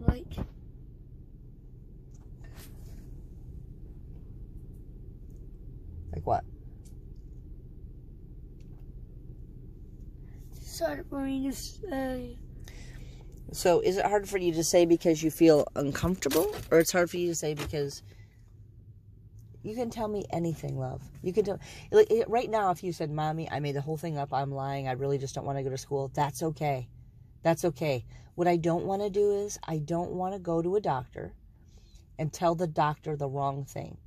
Like, what? it's hard for me to say. So is it hard for you to say because you feel uncomfortable? Or it's hard for you to say because... You can tell me anything, love. You can tell... Right now, if you said, Mommy, I made the whole thing up, I'm lying, I really just don't want to go to school, that's okay. That's okay. What I don't want to do is, I don't want to go to a doctor and tell the doctor the wrong thing.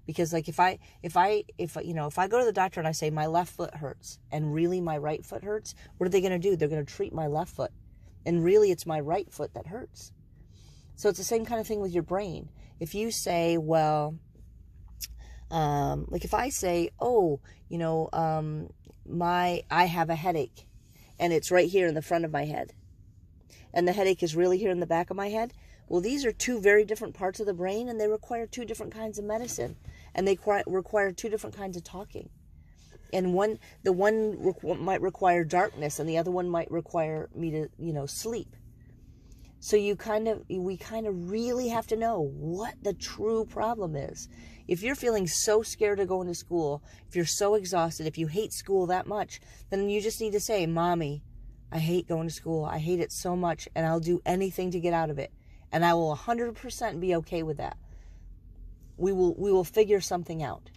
Because, like, if I go to the doctor and I say my left foot hurts and really my right foot hurts, what are they going to do? They're going to treat my left foot. And really, it's my right foot that hurts. So it's the same kind of thing with your brain. If you say, well... like if I say, oh, I have a headache and it's right here in the front of my head and the headache is really here in the back of my head. Well, these are two very different parts of the brain and they require two different kinds of medicine and they require two different kinds of talking. And the one might require darkness and the other one might require me to, sleep. So we kind of really have to know what the true problem is. If you're feeling so scared of going to school, if you're so exhausted, if you hate school that much, then you just need to say, Mommy, I hate going to school. I hate it so much, and I'll do anything to get out of it. And I will 100% be okay with that. We will figure something out.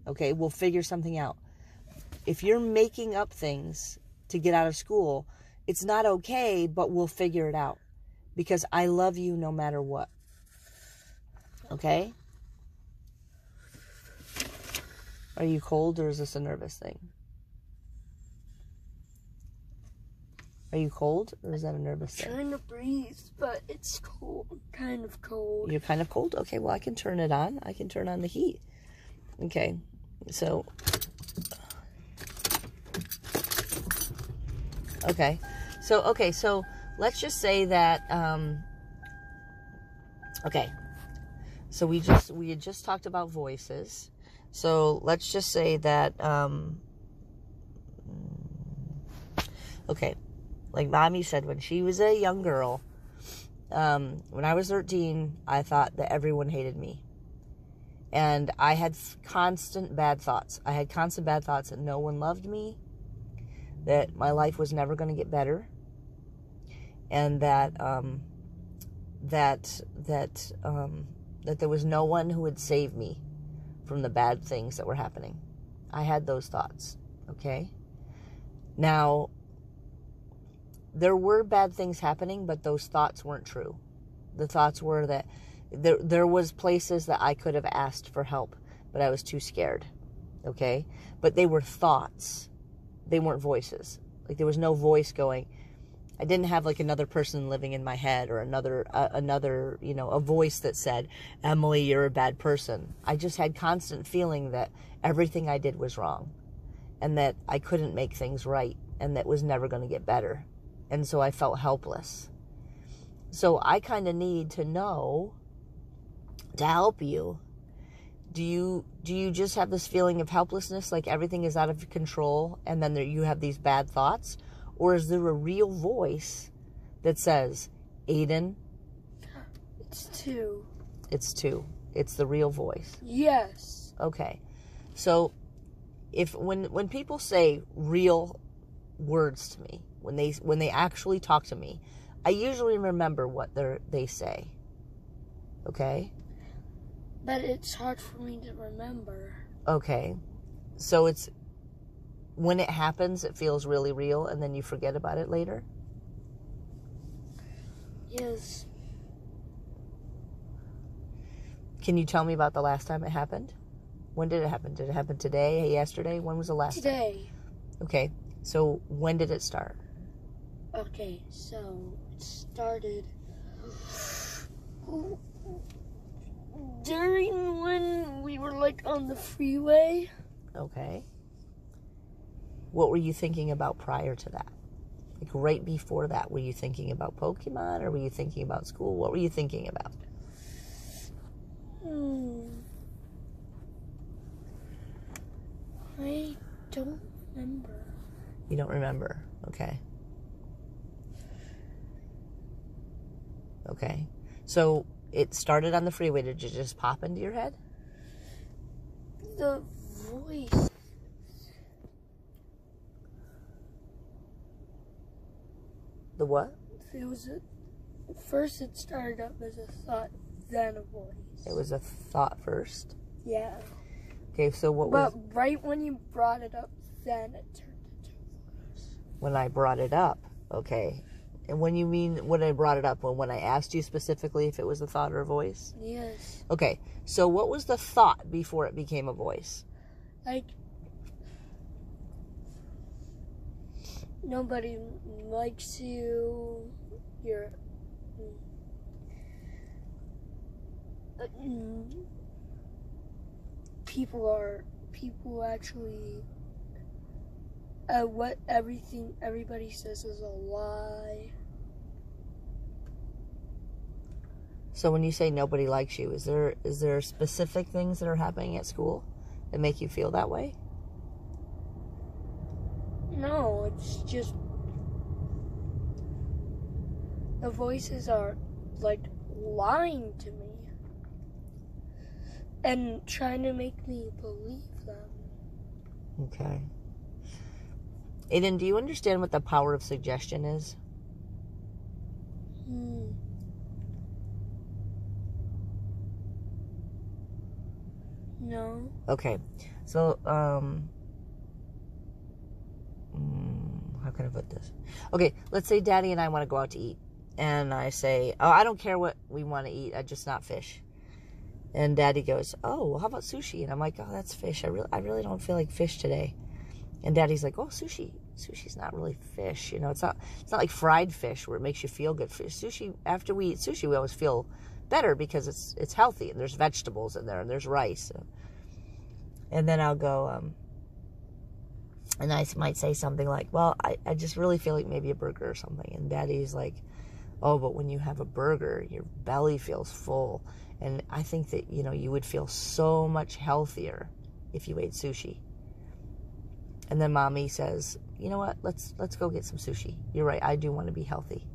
Okay? We'll figure something out. If you're making up things to get out of school, it's not okay, but we'll figure it out. Because I love you no matter what. Okay? Are you cold or is this a nervous thing? Are you cold or is that a nervous thing? I'm trying to breathe, but it's cold. Kind of cold. You're kind of cold? Okay, well, I can turn it on. I can turn on the heat. Okay, so... Okay, so let's just say that... Okay, so we had just talked about voices. So let's just say that, okay, like Mommy said, when she was a young girl, when I was 13, I thought that everyone hated me. And I had constant bad thoughts. I had constant bad thoughts that no one loved me, that my life was never going to get better, and that there was no one who would save me from the bad things that were happening. I had those thoughts, okay? Now, there were bad things happening, but those thoughts weren't true. The thoughts were that there was places that I could have asked for help, but I was too scared, okay? But they were thoughts. They weren't voices. Like, there was no voice going... I didn't have like another person living in my head or another, a voice that said, Emily, you're a bad person. I just had constant feeling that everything I did was wrong and that I couldn't make things right and that was never going to get better. And so I felt helpless. So I kind of need to know to help you. Do you just have this feeling of helplessness, like everything is out of control and then you have these bad thoughts? Or is there a real voice that says, Aidan? It's two. It's two. It's the real voice. Yes. Okay. So when people say real words to me, when they actually talk to me, I usually remember what they say. Okay? But it's hard for me to remember. Okay. So it's... When it happens, it feels really real, and then you forget about it later? Yes. Can you tell me about the last time it happened? When did it happen? Did it happen today, yesterday? When was the last time? Today. Okay, so when did it start? Okay, so it started during when we were like on the freeway. Okay. What were you thinking about prior to that? Like right before that, were you thinking about Pokemon or were you thinking about school? What were you thinking about? I don't remember. You don't remember? Okay. Okay. So it started on the freeway. Did it just pop into your head? The voice. The what? First it started up as a thought, then a voice. It was a thought first? Yeah. Okay, so what was... But right when you brought it up, then it turned into a voice. When I brought it up, okay. And when you mean when I brought it up, when I asked you specifically if it was a thought or a voice? Yes. Okay, so what was the thought before it became a voice? Like, nobody likes you, you're... people actually, everybody says is a lie. So when you say nobody likes you, is there specific things that are happening at school that make you feel that way? No, it's just the voices are like lying to me and trying to make me believe them. Okay. Aidan, do you understand what the power of suggestion is? No. Okay. So, how can I put this? Okay, let's say Daddy and I want to go out to eat. And I say, oh, I don't care what we want to eat. Just not fish. And Daddy goes, oh, well, how about sushi? And I'm like, oh, that's fish. I really don't feel like fish today. And Daddy's like, oh, sushi. Sushi's not really fish. You know, it's not like fried fish where it makes you feel good. Sushi, after we eat sushi, we always feel better because it's healthy and there's vegetables in there and there's rice. And then I'll go, and I might say something like, well, I just really feel like maybe a burger or something. And Daddy's like, oh, but when you have a burger, your belly feels full. And I think that, you know, you would feel so much healthier if you ate sushi. And then Mommy says, you know what, let's go get some sushi. You're right, I do want to be healthy.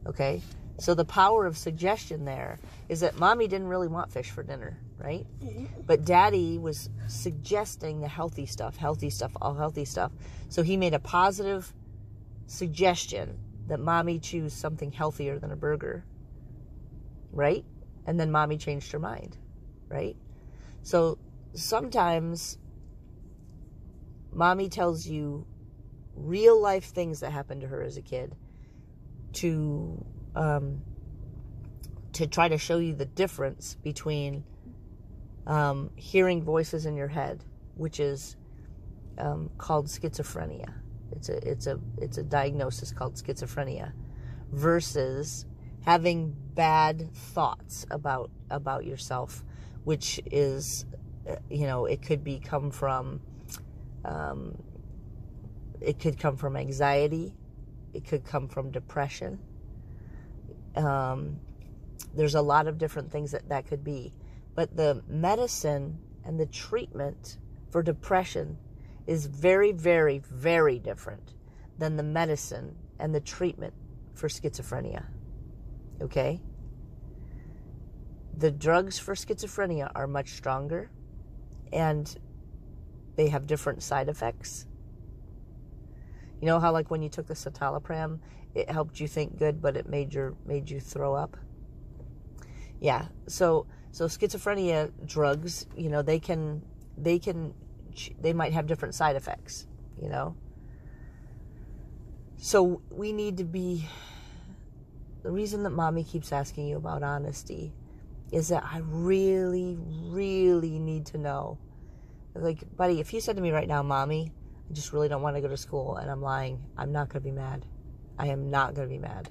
Okay? So the power of suggestion there is that Mommy didn't really want fish for dinner, right? Mm-hmm. But Daddy was suggesting the healthy stuff, all healthy stuff. So he made a positive suggestion that Mommy choose something healthier than a burger, right? And then Mommy changed her mind, right? So sometimes Mommy tells you real life things that happened to her as a kid to try to show you the difference between hearing voices in your head, which is called schizophrenia. It's a diagnosis called schizophrenia, versus having bad thoughts about yourself, which is, you know, it could come from anxiety, it could come from depression. There's a lot of different things that could be, but the medicine and the treatment for depression is very, very, very different than the medicine and the treatment for schizophrenia. Okay? The drugs for schizophrenia are much stronger, and they have different side effects. You know how, like, when you took the citalopram, it helped you think good, but it made you throw up? Yeah. So schizophrenia drugs, you know, they might have different side effects, you know? So we need to be... The reason that Mommy keeps asking you about honesty is that I really, really need to know. Like, buddy, if you said to me right now, Mommy, I just really don't want to go to school, and I'm lying, I'm not going to be mad. I am not going to be mad.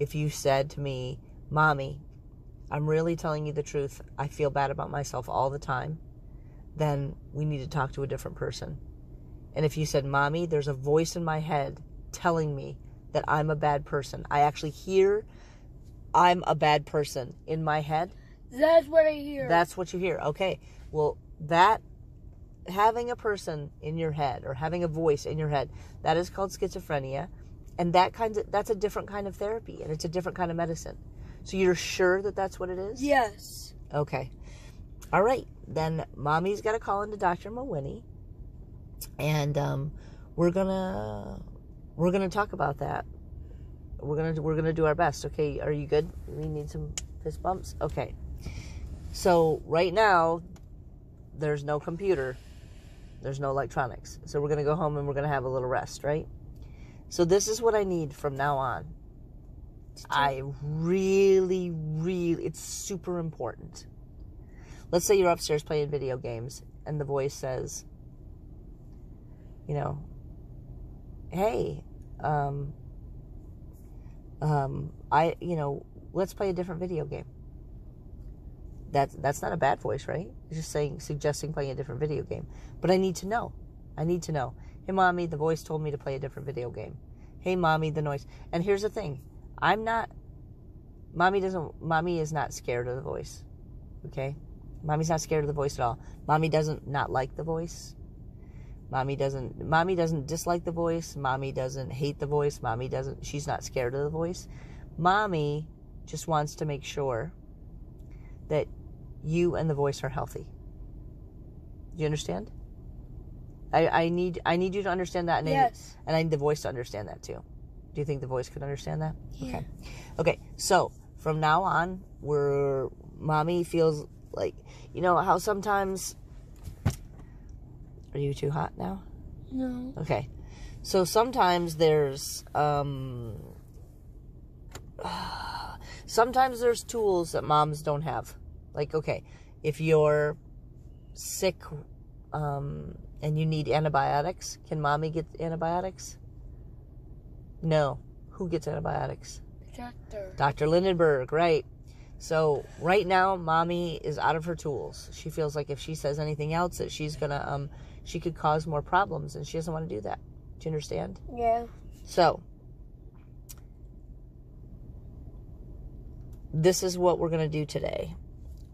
If you said to me, Mommy, I'm really telling you the truth, I feel bad about myself all the time, then we need to talk to a different person. And if you said, Mommy, there's a voice in my head telling me that I'm a bad person, I actually hear I'm a bad person in my head. That's what I hear. That's what you hear. Okay. Well, that, having a person in your head or having a voice in your head, that is called schizophrenia. And that's a different kind of therapy, and it's a different kind of medicine. So you're sure that that's what it is? Yes. Okay. All right. Then Mommy's got to call into Dr. Mawhinney, and we're gonna talk about that. We're gonna do our best. Okay. Are you good? We need some fist bumps. Okay. So right now, there's no computer, there's no electronics. So we're gonna go home and we're gonna have a little rest, right? So this is what I need from now on. I really, it's super important. Let's say you're upstairs playing video games and the voice says, you know, hey, let's play a different video game. That's not a bad voice, right? It's just suggesting playing a different video game. But I need to know. Hey, Mommy, the voice told me to play a different video game. Hey, Mommy, the noise. And here's the thing. Mommy is not scared of the voice. Okay? Mommy's not scared of the voice at all. Mommy doesn't not like the voice. Mommy doesn't dislike the voice. Mommy doesn't hate the voice. She's not scared of the voice. Mommy just wants to make sure that you and the voice are healthy. Do you understand? I need you to understand that, and yes. And I need the voice to understand that too. Do you think the voice could understand that? Yeah. Okay. So from now on, Mommy feels like, you know how sometimes. Are you too hot now? No. Okay. So sometimes there's tools that moms don't have. Like, okay, if you're sick and you need antibiotics, can Mommy get antibiotics? No. Who gets antibiotics? Dr. Lindenberg, right. So right now, Mommy is out of her tools. She feels like if she says anything else that she's going to, she could cause more problems, and she doesn't want to do that. Do you understand? Yeah. So this is what we're going to do today.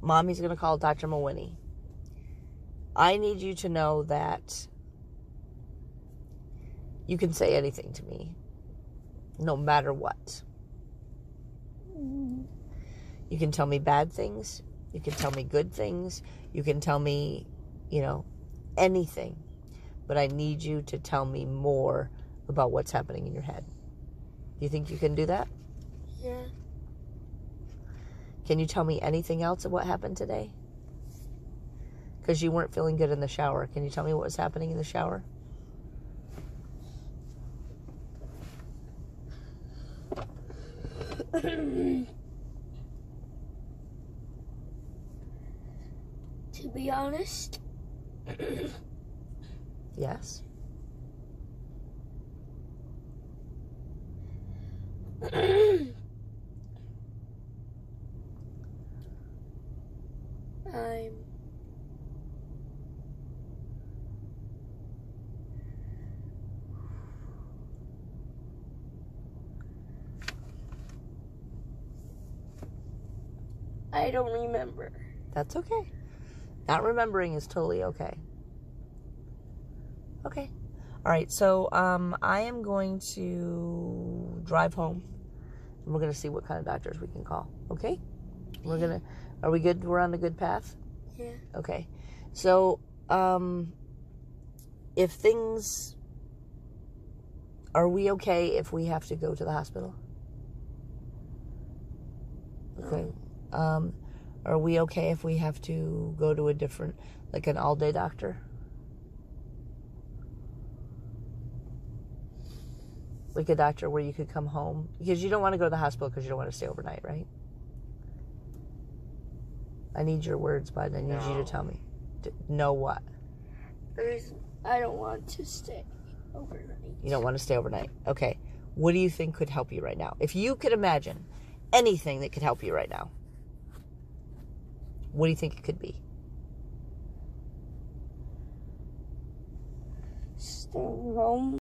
Mommy's going to call Dr. Mawhinney. I need you to know that you can say anything to me, no matter what. You can tell me bad things. You can tell me good things. You can tell me, anything. But I need you to tell me more about what's happening in your head. Do you think you can do that? Yeah. Can you tell me anything else of what happened today? Because you weren't feeling good in the shower. Can you tell me what was happening in the shower? To be honest. Yes. I don't remember. That's okay. Not remembering is totally okay. Okay. All right. So I am going to drive home, and we're going to see what kind of doctors we can call. Okay? Are we good? We're on a good path? Yeah. Okay. So if things, are we okay if we have to go to the hospital? Okay. Are we okay if we have to go to a different, like an all-day doctor? Like a doctor where you could come home? Because you don't want to go to the hospital because you don't want to stay overnight, right? I need your words, bud. I need you to tell me. Know what? I don't want to stay overnight. You don't want to stay overnight. Okay. What do you think could help you right now? If you could imagine anything that could help you right now, what do you think it could be? Staying home.